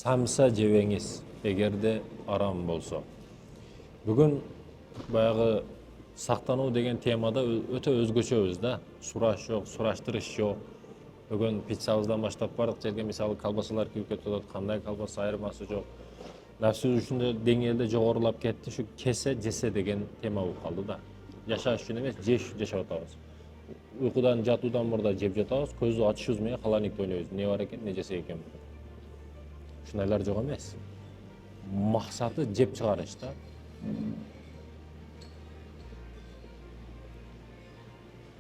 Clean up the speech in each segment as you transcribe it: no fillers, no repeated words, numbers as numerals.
Самса жебеңиз эгерде арам болсо. Бүгүн баягы сактануу деген темада өтө өзгөчөбүз да. Сураш жок, сураштырыш жок. Бүгүн пиццабыздан баштап бардык жерге мисалы колбасалар кирип кетип атат. Кандай колбаса айырмасы жок. Нәпсүзүчүндө деңгээлде жогорулап кетти. Şu кесе жесе деген тема болуп калды да. Жашаш үчүн эмес, жеш үчүн жашап атабыз. Уйкудан жатуудан мурда жеп жатабыз, көздү ачышыбыз менен холодильникте ойнойбуз. Не бар экен, не жесек экен. Ушундайлар жок эмес. Максаты жеп чыгарыш да.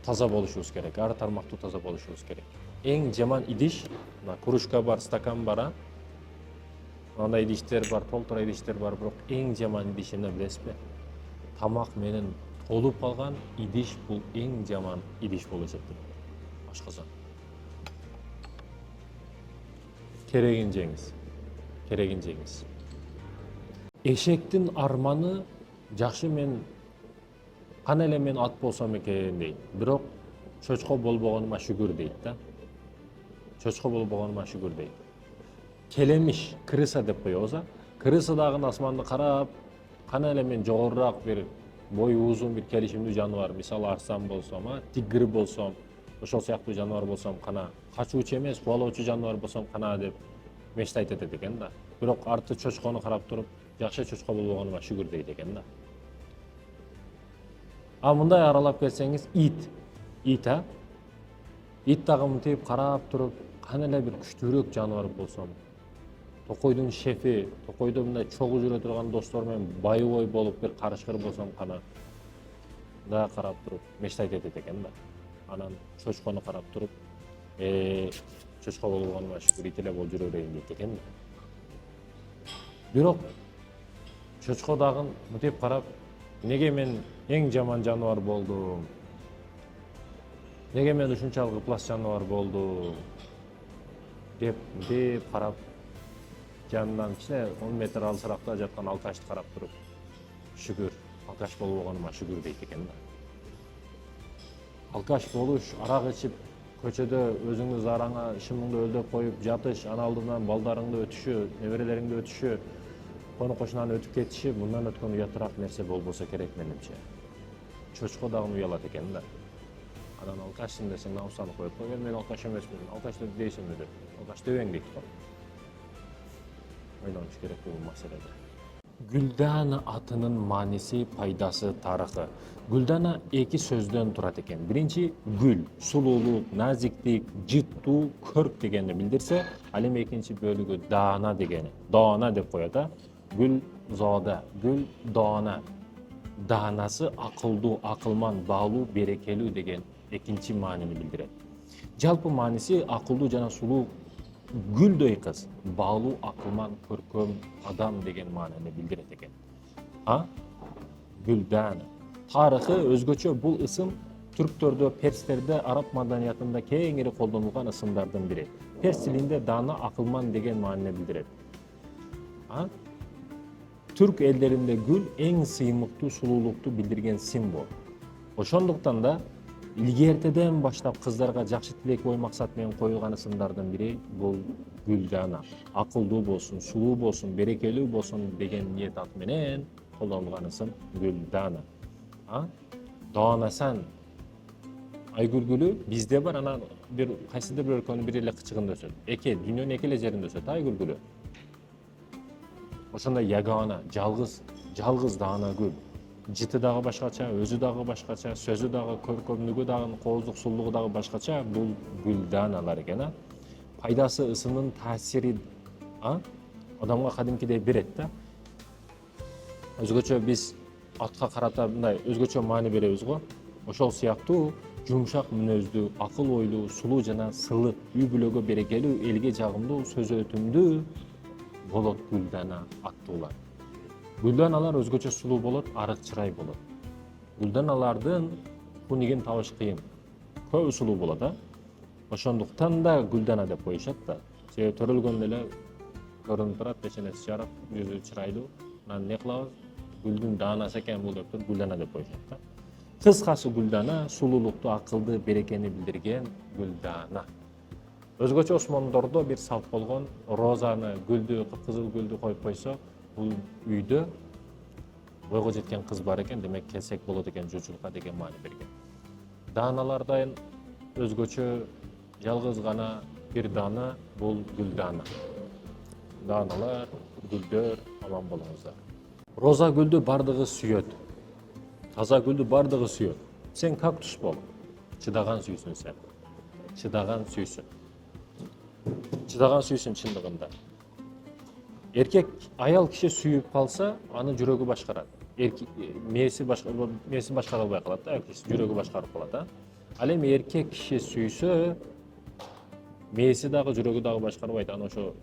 Таза болушубуз керек. Ар тармактуу таза болушубуз керек. Эң жаман идиш, кружка бар, стакан бар, андай идиштер бар, толтура идиштер бар, бирок эң жаман идиш эмне билесизби? Тамак менен толуп калган идиш бул эң жаман идиш болуп эсептелет. Ашказан. Керегин жеңиз. Керегин жеңиз. Эшектин арманы жакшы мен кана эле мен ат болсом экен дейт. Бирок чочко болбогонума шүгүр дейт да. Чочко болбогонума шүгүр дейт. Келемиш, крыса деп коебуз, крыса дагы асманды карап, кана эле мен жогорураак бир бою узун бир келишимдүү жаныбар, мисалы арстан болсом, тигр болсом, ошол сыяктуу жаныбар болсом кана, качуучу эмес, кубалоочу жаныбар болсом кана деп мечтайт этет экен да. Бирок арты чочкону карап туруп, жакшы чочко болбогонума шүгүр дейт экен да. Мындай аралап келсеңиз, ит, ит дагы мынтип карап туруп, кана эле бир күчтүүрөөк жаныбар болсом, токойдун шефи, токойдо мындай чогуу жүрө турган достор менен боевой болуп бир карышкыр болсом кана, да карап туруп мечтайт этет экен да. Анан чочкону карап туруп, чочко болбогонума шүгүр, ит эле болуп жүрө берейин дейт экен да. Бирок чочко дагы мынтип карап, неге мен эң жаман жаныбар болдум? Неге мен ушунчалык ыплас жаныбар болдум? Деп карап, жанынан кичине 10 метр алысыракта жаткан алкашты карап туруп, шүгүр, алкаш болбогонума шүгүр дейт экен да. Алкаш болуш, арак ичип, көчөдө өзүңдү зараңа шымыңды өлдөп коюп жатыш, ана алдынан балдарыңды өтүшү, неберелериңди өтүшү, кону кошунан өтүп кетиши, мындан өткөн уятыраак нерсе болбосо керек менимче. Чочко дагы уялат экен да. Анан алкашсың десең, наусаны коюп койгон, мен алкаш эмесмин, алкаш деп дейсиңби деп. Алкаш дебең дейт го. Ойлонуш керек бул маселеде. Гүлдана атынын мааниси, пайдасы, тарыхы. Гүлдана эки сөздөн турат экен. Биринчи гүл, сулуулук, назиктик, жыттуу, көрк дегенди билдирсе, ал эми экинчи бөлүгү даана дегени. Даана деп коет, гүл зода, гүл даана. Даанасы акылдуу, акылман, баалуу, берекелүү деген экинчи маанини билдирет. Жалпы мааниси акылдуу жана сулуу гүлдөй кыз, баалуу, акылман, көркөм адам деген маанини билдирет экен. Гүлдана. Тарыхы өзгөчө, бул ысым түрктөрдө, перстерде, араб маданиятында кеңири колдонулган ысымдардын бири. Перс тилинде даана, акылман деген маанини билдирет. Түрк элдеринде гүл эң сыймыктуу, сулуулукту билдирген символ. Ошондуктан да илгертеден баштап кыздарга жакшы тилек ой максат менен коюлган ысымдардын бири бул гүлдана. Акылдуу болсун, сулуу болсун, берекелүү болсун деген ниет ат менен колдонулган ысым гүлдана. Даанасан айгүл гүлү бизде бар, анан бир кайсыдыр бир өлкөнүн бир эле кычыгында өсөт. Дүйнөнүн эки эле жеринде өсөт айгүл гүлү. Ошондой ягана, жалгыз даана гүл. Жыты дагы башкача, өзү дагы башкача, сөзү дагы, көркөмдүгү дагы, кооздук сулуулугу дагы башкача, бул гүлданалар экен. Пайдасы, ысымын таасири адамга кадимкидей берет да. Өзгөчө биз атка карата мындай өзгөчө маани беребиз го. Ошол сыяктуу жумшак мүнөздүү, акыл ойлуу, сулуу жана сылык, үй бүлөгө берекелүү, элге жагымдуу, сөз өтүмдүү болот гүлдана аттуулар. Гүлданалар өзгөчө сулуу болот, арык чырай болот. Гүлданалардын кунигин табыш кыйын. Көбү сулуу болот, Ошондуктан да гүлдана деп коюшат да. Себеби төрөлгөндө эле көрүнүп турат, печенеси жарык, жүзү чырайлуу. Анан не кылабыз? Гүлдүн даанасы экен бул деп туруп гүлдана деп коюшат да. Кыскасы гүлдана сулуулукту, акылды, берекени билдирген гүлдана. Өзгөчө Осмондордо бир салт болгон, розаны, гүлдү, кып-кызыл гүлдү коюп койсо, бул үйдө бойго жеткен кыз бар экен, демек келсек болот экен жуучулукка деген маани берген. Дааналардан өзгөчө жалгыз гана бир даана, бул гүлдана. Дааналар, гүлдөр, аман болуңуздар. Роза гүлдү бардыгы сүйөт. Таза гүлдү бардыгы сүйөт. Сен кактус бол. Чыдаган сүйсүн сен. Чыдаган сүйсүн. Чыдаган сүйсүн чындыгында. Эркек аял киши сүйүп калса, аны жүрөгү башкарат. Мээси башкара албай калат да, жүрөгү башкарып калат. Ал эми эркек киши сүйсө, мээси дагы жүрөгү дагы башкарбайт, аны ошо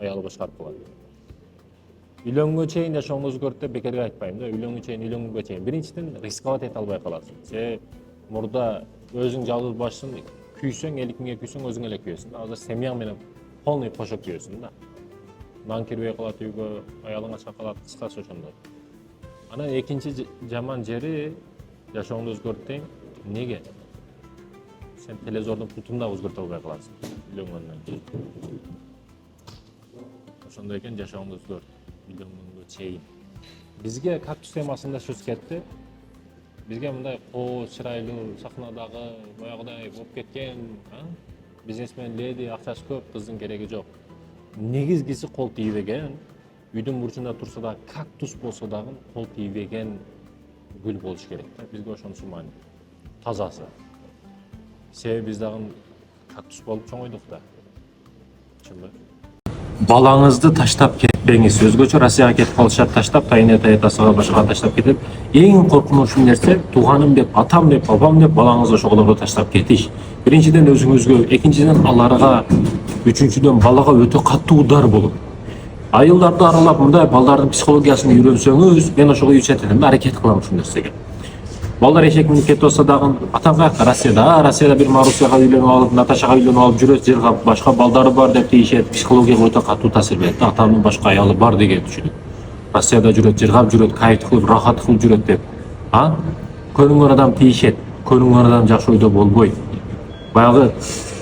аялы башкарып калат. Үйлөнгөнгө чейин жашооңузду көрүп деп бекерге айтпайм да, үйлөнгөнгө чейин. Биринчиден рисковать эте албай каласың. Сен мурда өзүң жалгыз башсың, күйсөң, эликиңе күйсөң, өзүң эле күйөсүң. Азыр семьяң менен полный кошо күйөсүң да. Нан кирбей калат үйгө, аялыңа чакалат, кыскасы ошондой. Анан экинчи жаман жери жашооңду өзгөрт дейм. Неге? Сен телевизордун пультун да өзгөртө албай каласың үйлөнгөндөн кийин. Ошондой экен, жашооңду өзгөрт үйлөнгөнгө чейин. Бизге кактус темасында сөз кетти. Бизге мындай коо, чырайлуу, сахнадагы баягыдай болуп кеткен, бизнесмен леди, акчасы көп, кыздын кереги жок. Негизгиси кол тийбеген, үйдүн бурчунда турса да кактус болсо дагы кол тийбеген гүл болуш керек да. Бизге ошонусу маани. Тазасы. Себеби биз дагы кактус болуп чоңойдук да. Чынбы? Балаңызды таштап кетпеңиз. Өзгөчө Россияга кетип калышат, таштап, тайнетасыга башкага таштап кетип, эң коркунучу нерсе тууганым деп, атам деп, бабам деп балаңызды ошолорго таштап кетиш. Биринчиден өзүңүзгө, экинчиден аларга, үчүнчүдөн балага өтө катуу удар болот. Айылдарды аралап мындай балдардын психологиясын үйрөнсөңүз, мен ошого үйрөтөт элем, аракет кылам ушул нерсеге. Балдар эшек минип кетип болсо дагы атам каякта? Россияда бир Марусяга үйлөнүп алып, Наташага үйлөнүп алып жүрөт, жыргап башка балдары бар деп дейишет. Психологияга өтө катуу таасир берет. Атамдын башка аялы бар деген түшүнүк. Россияда жүрөт, жыргап жүрөт, кайф кылып, рахат кылып жүрөт деп. Көрүнгөн адам тийишет. Көрүнгөн адам жакшы ойдо болбойт. Баягы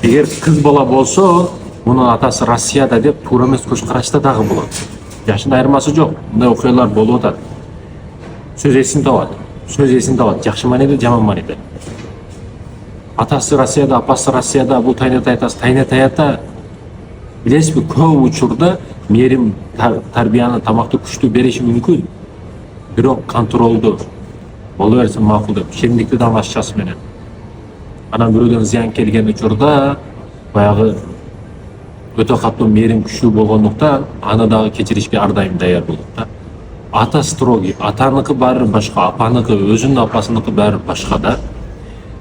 эгер кыз бала болсо, мунун атасы Россияда деп туура эмес көз карашта дагы болот. Жашында айырмасы жок. Мындай окуялар болуп атат. Сөз эсин табат. Жакшы мааниде, жаман мааниде. Атасы Россияда, апасы Россияда, бул Тайнетаята билесизби, көп учурда мээрим тарбияны, тамакты күчтүү бериши мүмкүн. Бирок контролду боло берсе макул деп, шемдикти дамашчасы менен. Анан бирөөдөн зыян келген учурда баягы өтө катуу мээрим күчтүү болгондуктан аны дагы кечиришке ар дайым даяр болот да. Ата строгий, атаныкы баары башка, апаныкы, өзүнүн апасыныкы баары башка да.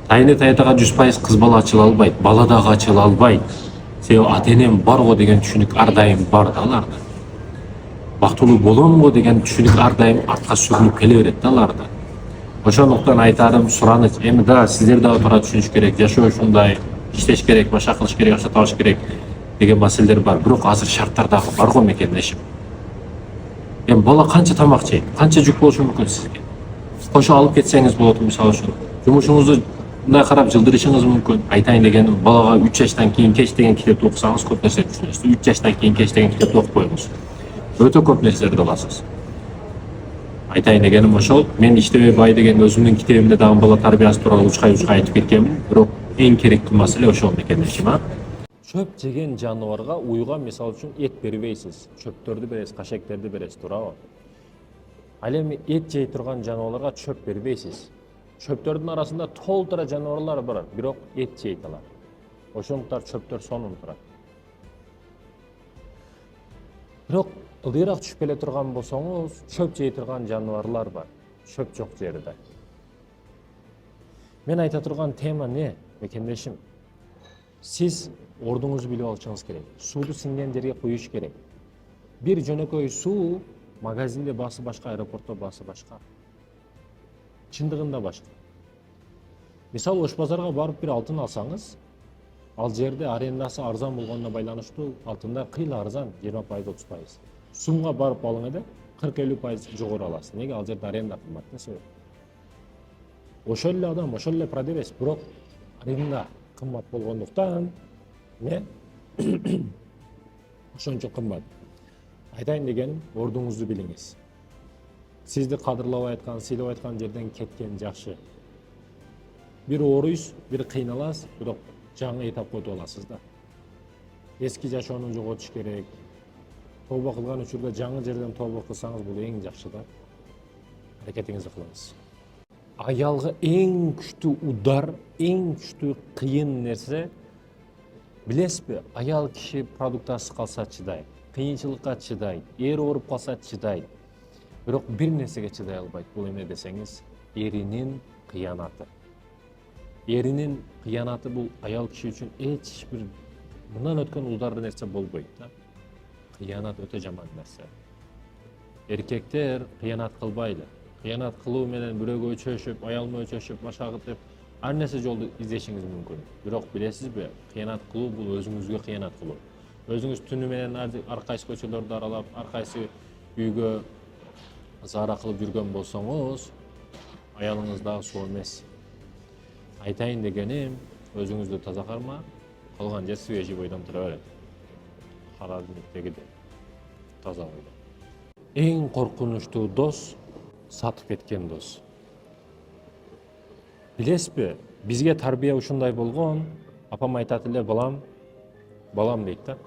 Тайнетаятага 100% кыз бала ачыла албайт, бала дагы ачыла албайт. Себеби ата-энем барго деген түшүнүк ар дайым бар да аларда. Бактылуу боломго деген түшүнүк ар дайым артка сүрүнүп келе берет да аларда. Ошондуктан айтарым, сураныч, эми да сиздер дагы туура түшүнүш керек, жашоо ушундай, иштеш керек, башка кылыш керек, акча табыш керек деген маселелер бар. Бирок азыр шарттар дагы бар го мекендешим. Эми бала канча тамак жейт, канча жүк болушу мүмкүн сизге. Кошо алып кетсеңиз болот, мисалы үчүн. Жумушуңузду мындай карап жылдырышыңыз мүмкүн. Айтайын дегеним, балага 3 жаштан кийин кеч деген китепти окусаңыз көп нерсе түшүнөсүз. 3 жаштан кийин кеч деген китепти окуп коюңуз. Өтө көп нерселерди аласыз. Айтайын дегеним ошол. Мен иштебей бай деген өзүмдүн китебимде дагы бала тарбиясы тууралуу учкай айтып кеткенмин. Бирок эң керектүү маселе ошол мекендешим. Чөп жеген жаныбарга, уйга мисалы үчүн эт бербейсиз. Чөптөрдү бересиз, кашектерди бересиз, туурабы? Ал эми эт жей турган жаныбарга чөп бербейсиз. Чөптөрдүн арасында толтура жаныбарлар бар, бирок эт жейт алар. Ошондуктан чөптөр сонун турат. Бирок ылдыйраак түшүп келе турган болсоңуз, чөп жей турган жаныбарлар бар. Чөп жок жерде. Мен айта турган тема не? Мекендешим. Сиз ордуңузду билип алышыңыз керек. Сууду сиңген жерге куюш керек. Бир жөнөкөй суу магазинде баасы башка, аэропортто баасы башка. Чындыгында башка. Мисалы, Ош базарга барып бир алтын алсаңыз, ал жерде арендасы арзан болгонуна байланыштуу алтындар кыйла арзан, 20%, 30%. Сумга барып алың эле, 40-50% жогору аласыз. Неге? Ал жерде аренда кымбат да себеп. Ошол эле адам, ошол эле продавец, бирок аренда кымбат болгондуктан Ошончо кымбат. Айтайын дегеним, ордуңузду билиңиз. Сизди кадырлабай аткан, сыйлап аткан жерден кеткен жакшы. Бир ооруйсуз, бир кыйналасыз, бирок жаңы этапка өтүп аласыз да. Эски жашоону жоготуш керек. Тооба кылган учурда жаңы жерден тооба кылсаңыз бул эң жакшы да. Аракетиңизди кылыңыз. Аялга эң күчтүү удар, эң күчтүү кыйын нерсе билесизби? Аял киши продуктасыз калса чыдайт, кыйынчылыкка чыдайт, эр ооруп калса чыдайт. Бирок бир нерсеге чыдай албайт. Бул эмне десеңиз, эринин кыянаты. Эринин кыянаты бул аял киши үчүн эч бир мындан өткөн удар нерсе болбойт да. Кыянат өтө жаман нерсе. Эркектер кыянат кылбайды. Кыянат кылуу менен бирөөгө өчөшүп, аялыма өчөшүп, башкагы деп ар нерсе жолду издешиңиз мүмкүн. Бирок билесизби, кыянат кылуу бул өзүңүзгө кыянат кылуу. Өзүңүз түнү менен ар кайсы көчөлөрдү аралап, ар кайсы үйгө заара кылып жүргөн болсоңуз, аялыңыз дагы суу эмес. Айтайын дегеним, өзүңүздү таза карма, калган жер свежий бойдон тура берет. Харадагидей таза бойдон. Эң коркунучтуу дос сатып кеткен дос. Билесизби, бизге тарбия ушундай болгон. Апам айтат эле, балам дейт да.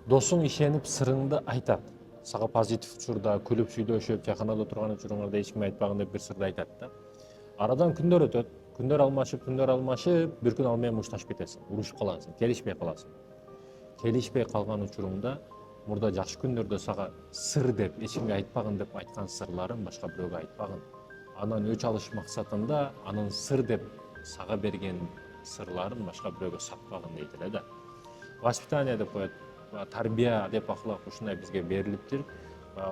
Досуң ишенип сырыңды айтат. Сага позитив учурда күлүп сүйлөшүп, жакынада турган учуруңарда эч кимге айтпагын деп бир сырды айтат да. Арадан күндөр өтөт. Күндөр алмашып, бир күн ал менен мушташып кетесиң, урушуп каласың, келишпей каласың. Келишпей калган учуруңда мурда жакшы күндөрдө сага сыр деп, эч кимге айтпагын деп айткан сырларын башка бирөөгө айтпагын. Анан өч алыш максатында анын сыр деп сага берген сырларын башка бирөөгө сатпагын дейт эле да. Воспитание деп коет, тарбия деп акылак ушундай бизге берилиптир.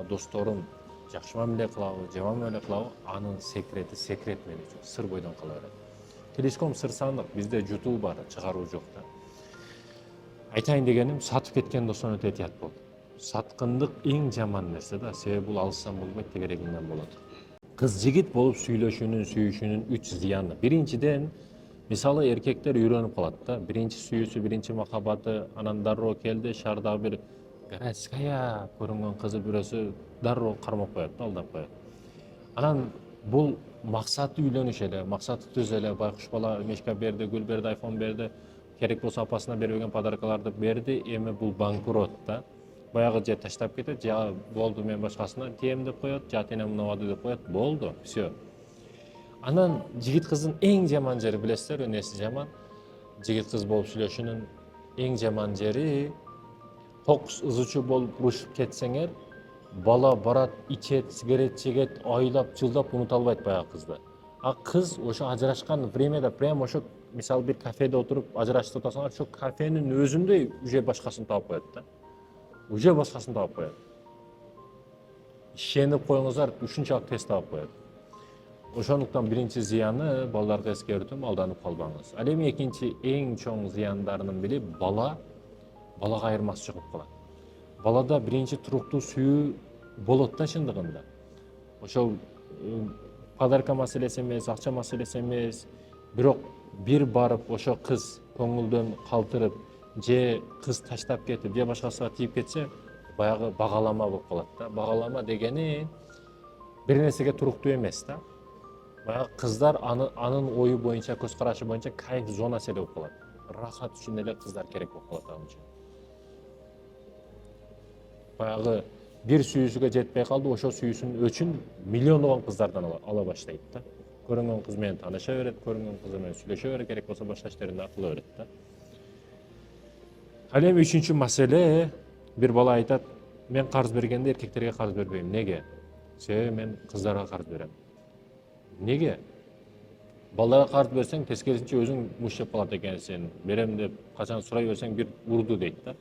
Досторум жакшы мамиле кылабы, жаман мамиле кылабы, анын секрет мен үчүн сыр бойдон кала берет. Телеском сыр сандык, бизде жутуу бар, чыгаруу жок да. Айтайын дегеним, сатып кеткен достон өтө этият бол. Саткындык эң жаман нерсе да, себеби бул алыстан болбойт, тегерегиңден болот. Кыз жигит болуп сүйлөшүүнүн, сүйүшүүнүн 3 зыяны. Биринчиден, мисалы эркектер үйрөнүп калат да. Биринчи сүйүүсү, биринчи махаббаты, анан дароо келди, шаардагы бир городская көрүнгөн кызы бирөөсү дароо кармап коет, алдап коет. Анан бул максаты үйлөнүш эле, максаты түз эле, байкуш бала мешка берди, гүл берди, айфон берди, керек болсо апасына бербеген подаркаларды берди, эми бул банкрот да. Баягы же таштап кетет, же болду мен башкасына тием деп коет, же атенем унабады деп коет, болду, все. Анан жигит кыздын эң жаман жери билесиздер, эмнеси жаман? Жигит кыз болуп сүйлөшүүнүн эң жаман жери, ток ызычуу болуп урушуп кетсеңер, бала барат, ичет, сигарет чегет, айлап, жылдап унута албайт баягы кызды. А кыз ошо ажырашкан времяда прям ошо мисалы бир кафеде отуруп ажырашып атасыңар, ошо кафенин өзүндө уже башкасын таап коет да. Уже башкасын таап коет. Ишенип коюңуздар, ушунчалык тез таап коет. Ошондуктан биринчи зыяны балдарга эскертүүм, алданып калбаңыз. Ал эми экинчи эң чоң зыяндарынын бири балага айырмасы чыгып калат. Балада биринчи туруктуу сүйүү болот да чындыгында. Ошол подарка маселеси эмес, акча маселеси эмес, бирок бир барып ошо кыз көңүлдөн калтырып, же кыз таштап кетип, же башкасына тийип кетсе, баягы багалама болуп калат да. Багалама дегени бир нерсеге туруктуу эмес да. Баягы кыздар анын ою боюнча, көз карашы боюнча кайф зонасы эле болуп калат. Рахат үчүн эле кыздар керек болуп калат ал үчүн. Баягы бир сүйүүсүгө жетпей калды, ошо сүйүүсүнүн өчүн миллиондогон кыздардан ала баштайт да. Көрүнгөн кыз менен тааныша берет, көрүнгөн кыз менен сүйлөшө берет, керек болсо башка иштерин да кыла берет да. Ал эми үчүнчү маселе, бир бала айтат, мен карыз бергенде эркектерге карыз бербейм. Неге? Себеби мен кыздарга карыз берем. Неге? Балдарга карыз берсең, тескерисинче өзүң муш жеп калат экенсиң. Берем деп качан сурай берсең бир урду дейт да.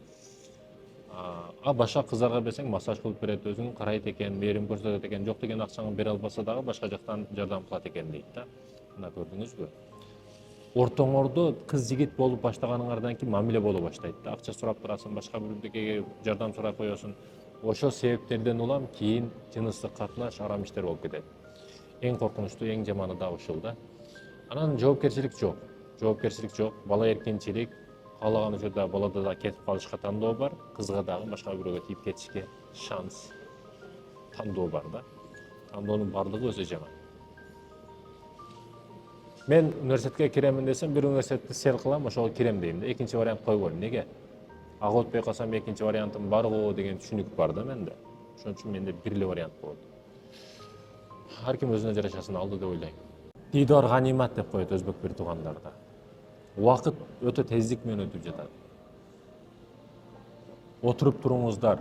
А башка кыздарга берсең, массаж кылып берет, өзүң карайт экен, мээрим көрсөтөт экен, жок деген акчаңы бере албаса дагы башка жактан жардам кылат экен дейт да. Мына көрдүңүзбү? Ортоңордо кыз жигит болуп баштаганыңардан кийин мамиле боло баштайт да. Акча сурап турасың, башка бирдекеге жардам сурай коесуң. Ошол себептерден улам кийин жыныстык катнаш, арам иштер болуп кетет. Эң коркунучтуу, эң жаманы да ушул да. Анан жоопкерчилик жок. Жоопкерчилик жок, бала эркинчилик, каалаган учурда балада да кетип калышка тандоо бар, кызга дагы башка бирөөгө тийип кетишке шанс, тандоо бар да. Тандоонун баардыгы өзү жаман. Мен университетке киремин десем, бир университетти сел кылам, ошого кирем дейм да. Экинчи вариант койбойм. Неге? Ага өтпөй калсам экинчи вариантым бар го деген түшүнүк бар да менде. Ошон үчүн менде бир эле вариант болот. Ар ким өзүнө жарашасын алды деп ойлойм. Дидар ганимат деп коет өзбек бир туугандарда. Убакыт өтө тездик менен өтүп жатат. Отуруп туруңуздар.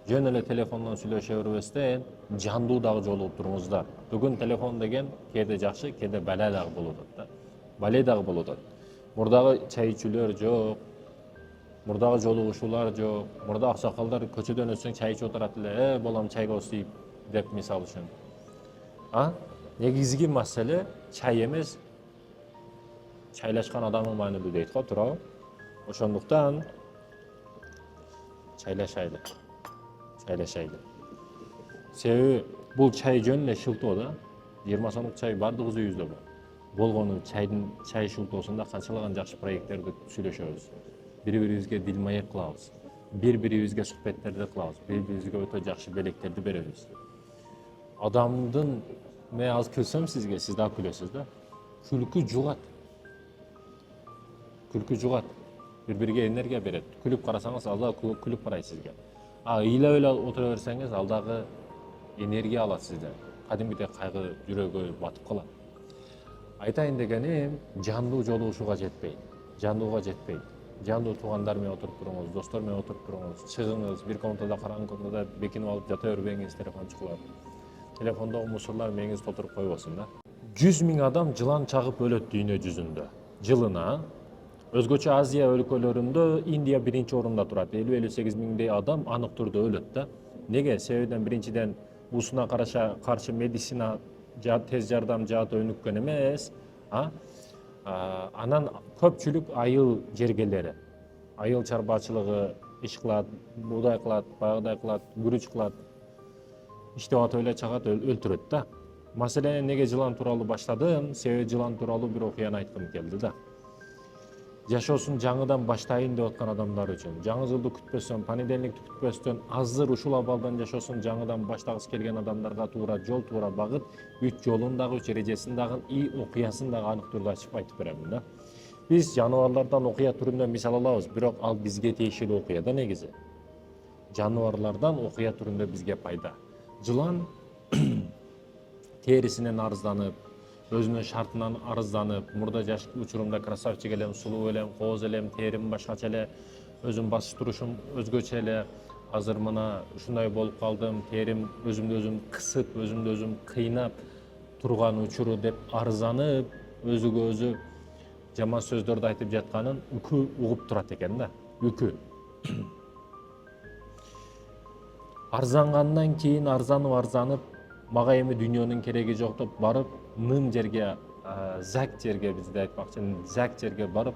Жөн эле телефондон сүйлөшө бербестен, жандуу дагы жолугуп туруңуздар. Бүгүн телефон деген кээде жакшы, кээде бале дагы болуп атат да. Бале дагы болуп атат. Мурдагы чай ичүүлөр жок. Мурдагы жолугушуулар жок. Мурда аксакалдар көчөдөн өтсөң чай ичип отурат эле, балам чайга устуйп деп мисал үчүн. Негизги маселе чай эмес, чайлашкан адамдын маанилүү дейт го, туурабы? Ошондуктан чайлашайлы. Себеби бул чай жөн эле шылтоо да. 20 сомдук чай бардыгыбыз үйүбүздө бар. Болгону чай шылтоосунда канчалаган жакшы проекттерди сүйлөшөбүз. Бири-бирибизге дил маек кылабыз. Бири-бирибизге сухбеттерди кылабыз. Бири-бирибизге өтө жакшы белектерди беребиз. Адамдын мен азыр күлсөм сизге, сиз дагы күлөсүз да. Күлкү жугат. Бири-бириге энергия берет. Күлүп карасаңыз, ал дагы күлүп карайт сизге. Ыйлап эле отура берсеңиз, ал дагы энергия алат сизден. Кадимгидей кайгы жүрөгү батып калат. Айтайын дегеним, жандуу жолугушууга жетпейт. Жандуу туугандар менен отуруп туруңуз, достор менен отуруп туруңуз, чыгыңыз, бир комнатада караңгы комнатада бекинип алып жата бербеңиз, телефон чукулап. Телефондогу мусорлор мээңизди толтуруп койбосун да. 100 000 адам жылан чагып өлөт дүйнө жүзүндө. Жылына. Өзгөчө Азия өлкөлөрүндө Индия биринчи орунда турат. 50-58 миңдей адам анык түрдө өлөт да. Неге? Себебиден биринчиден уусуна каршы медицина тез жардам жааты өнүккөн эмес. Анан көпчүлүк айыл жергелери. Айыл чарбачылыгы иш кылат, буудай кылат, баягыдай кылат, күрүч кылат. Иштеп атып эле чагат, өлтүрөт да. Маселени неге жылан тууралуу баштадым? Себеби жылан тууралуу бир окуяны айткым келди да. Жашоосун жаңыдан баштайын деп аткан адамдар үчүн, жаңы жылды күтпөстөн, понедельникти күтпөстөн, азыр ушул абалдан жашоосун жаңыдан баштагысы келген адамдарга туура жол, туура багыт, 3 жолун дагы, 3 эрежесин дагы, окуясын дагы анык түрдө ачып айтып беремин да. Биз жаныбарлардан окуя түрүндө мисал алабыз, бирок ал бизге тиешелүү окуя да негизи. Жаныбарлардан окуя түрүндө бизге пайда. Жылан терисинен арызданып, өзүнүн шартынан арызданып, мурда жаш учурумда красавчик элем, сулуу элем, кооз элем, терим башкача эле, өзүм басып турушум өзгөчө эле, азыр мына ушундай болуп калдым, терим өзүмдү өзүм кысып, өзүмдү өзүм кыйнап турган учуру деп арызданып, өзүгө өзү жаман сөздөрдү айтып жатканын үкү угуп турат экен да. Үкү. Арзангандан кийин арзанып, мага эми дүйнөнүн кереги жок деп барып, нын жерге, зак жерге, бизде айтмакчы, зак жерге барып,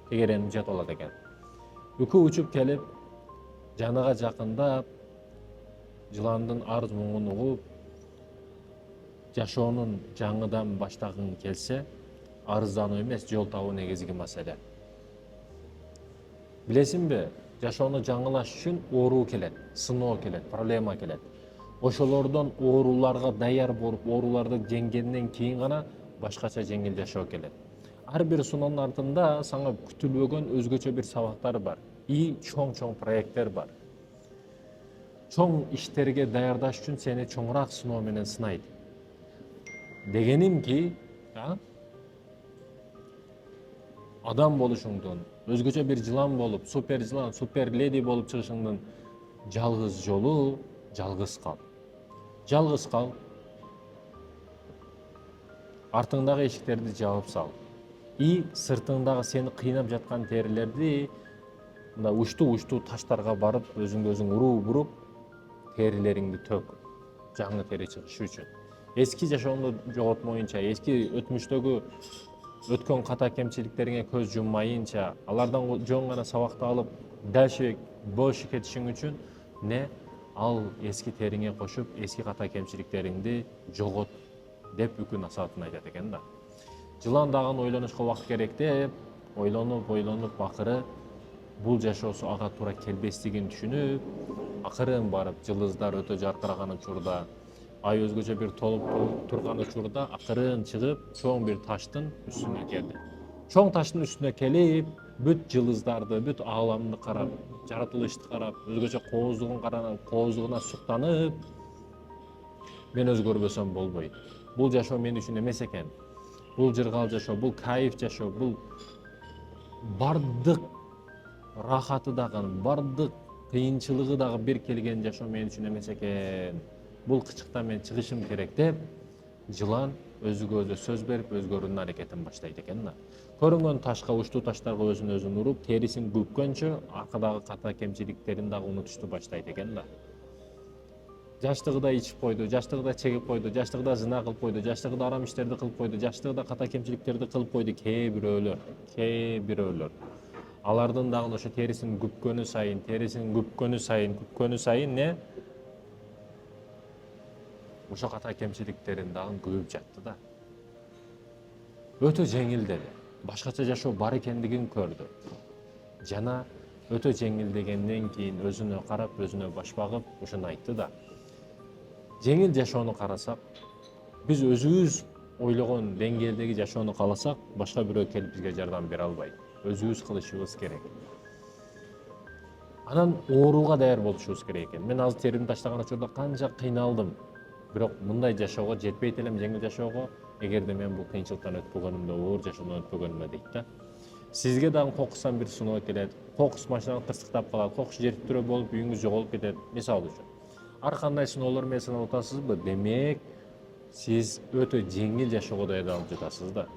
тегеренип жатып алат экен. Үкү учуп келип, жаныга жакындап, жыландын арыз муңун угуп, жашоонун жаңыдан баштагың келсе, арыздануу эмес, жол табуу негизги маселе. Билесиңби, жашоону жаңылаш үчүн оору келет, сыноо келет, проблема келет. Ошолордон ооруларга даяр болуп, ооруларды жеңгенден кийин гана башкача жеңил жашоо келет. Ар бир сыноонун артында сага күтүлбөгөн өзгөчө бир сабактар бар. Чоң проекттер бар. Чоң иштерге даярдаш үчүн сени чоңураак сыноо менен сынайт. Дегеним ки, адам болушуңдун, өзгөчө бир жылан болуп, супер жылан, супер леди болуп чыгышыңдын жалгыз жолу жалгыз кал. Жалгыз кал. Артыңдагы эшиктерди жаап сал. Сыртыңдагы сени кыйнап жаткан терилерди мындай учтуу таштарга барып, өзүңдү өзүң уруп, терилериңди төк. Жаңы тери чыгышы үчүн. Эски жашооңду жоготмоюнча, эски өтмүштөгү өткөн ката кемчиликтериңе көз жуммайынча, алардан жөн гана сабакты алып, дальше больше кетишиң үчүн ал эски териңе кошуп, эски ката кемчиликтериңди жогот деп үкү насаатын айтат экен да. Жылан дагы ойлонушка убакыт керек деп, ойлонуп, акыры бул жашоосу ага туура келбестигин түшүнүп, акырын барып жылыздар өтө жаркыраган учурда, ай өзгөчө бир толуп турган учурда акырын чыгып, чоң бир таштын үстүнө келди. Чоң таштын үстүнө келип, бүт жылыздарды, бүт ааламды карап, жаратылышты карап, өзгөчө кооздугун каранып, кооздугуна суктанып, мен өзгөрбөсөм болбойт. Бул жашоо мен үчүн эмес экен. Бул жыргал жашоо, бул кайф жашоо, бул бардык рахаты дагы, бардык кыйынчылыгы дагы бир келген жашоо мен үчүн эмес экен. Бул кычыктан мен чыгышым керек деп, жылан өзүгө өзү сөз берип, өзгөрүүнүн аракетин баштайт экен да. Көрүнгөн ташка, учтуу таштарга өзүн уруп, терисин күпкөнчө, аркадагы ката кемчиликтерин дагы унутушту баштайт экен да. Жаштыгыда ичип койду, жаштыгыда чегип койду, жаштыгыда зына кылып койду, жаштыгыда арам иштерди кылып койду, жаштыгыда ката кемчиликтерди кылып койду кээ бирөөлөр. Алардын дагы ошо терисин күпкөнү сайын не? Ошо ката кемчиликтерин дагы көбүп жатты да. Өтө жеңилдеди. Башкача жашоо бар экендигин көрдү. Жана өтө жеңилдегенден кийин өзүнө карап, өзүнө баш багып, ошону айтты да. Жеңил жашоону карасак, биз өзүбүз ойлогон деңгээлдеги жашоону кааласак, башка бирөө келип бизге жардам бере албайт. Өзүбүз кылышыбыз керек. Анан ооруга даяр болушубуз керек экен. Мен азыр теримди таштаган учурда канча кыйналдым. Бирок мындай жашоого жетпейт элем, жеңил жашоого, эгерде мен бул кыйынчылыктан өтпөгөнүмдө, оор жашоодон өтпөгөнүмө дейт да. Сизге дагы кокустан бир суноо келет, кокус машинаны кырсыктап калат, кокус жетиптирөө болуп үйүңүз жоголуп кетет, мисалы үчүн. Ар кандай сыноолор менен сынап атасызбы? Демек, сиз өтө жеңил жашоого даярдалып жатасыз да.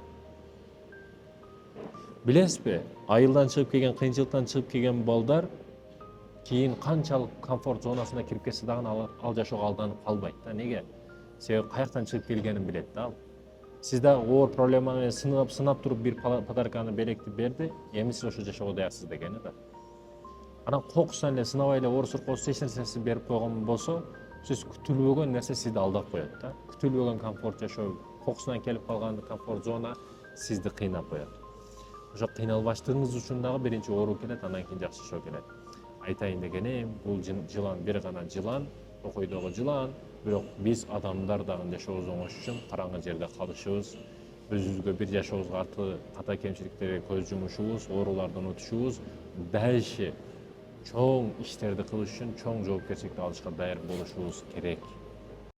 Билесизби? Айылдан чыгып келген, кыйынчылыктан чыгып келген балдар кийин канчалык комфорт зонасына кирип кетсе дагы ал жашоого алданып калбайт да. Неге? Себеби каяктан чыгып келгенин билет да ал. Сиз дагы оор проблема менен сынап туруп бир подарканы белекти берди, эми сиз ошо жашоого даярсыз дегени да. Анан кокустан эле сынабай эле оор суркоосуз эч нерсеси берип койгон болсо, сиз күтүлбөгөн нерсе сизди алдап коет да. Күтүлбөгөн комфорт жашоо, кокусунан келип калган комфорт зона сизди кыйнап коет. Ошо кыйналбаштыгыңыз үчүн дагы биринчи оору келет, андан кийин жакшы жашоо келет. Айтайын дегеним, бул жылан бир гана жылан, токойдогу жылан, бирок биз адамдар дагы жашообуз оңош үчүн караңгы жерде калышыбыз, өзүбүзгө бир жашообузга ката кемчиликтерге көз жумушубуз, оорулардан утушубуз, дальше чоң иштерди кылыш үчүн чоң жоопкерчиликти алышка даяр болушубуз керек.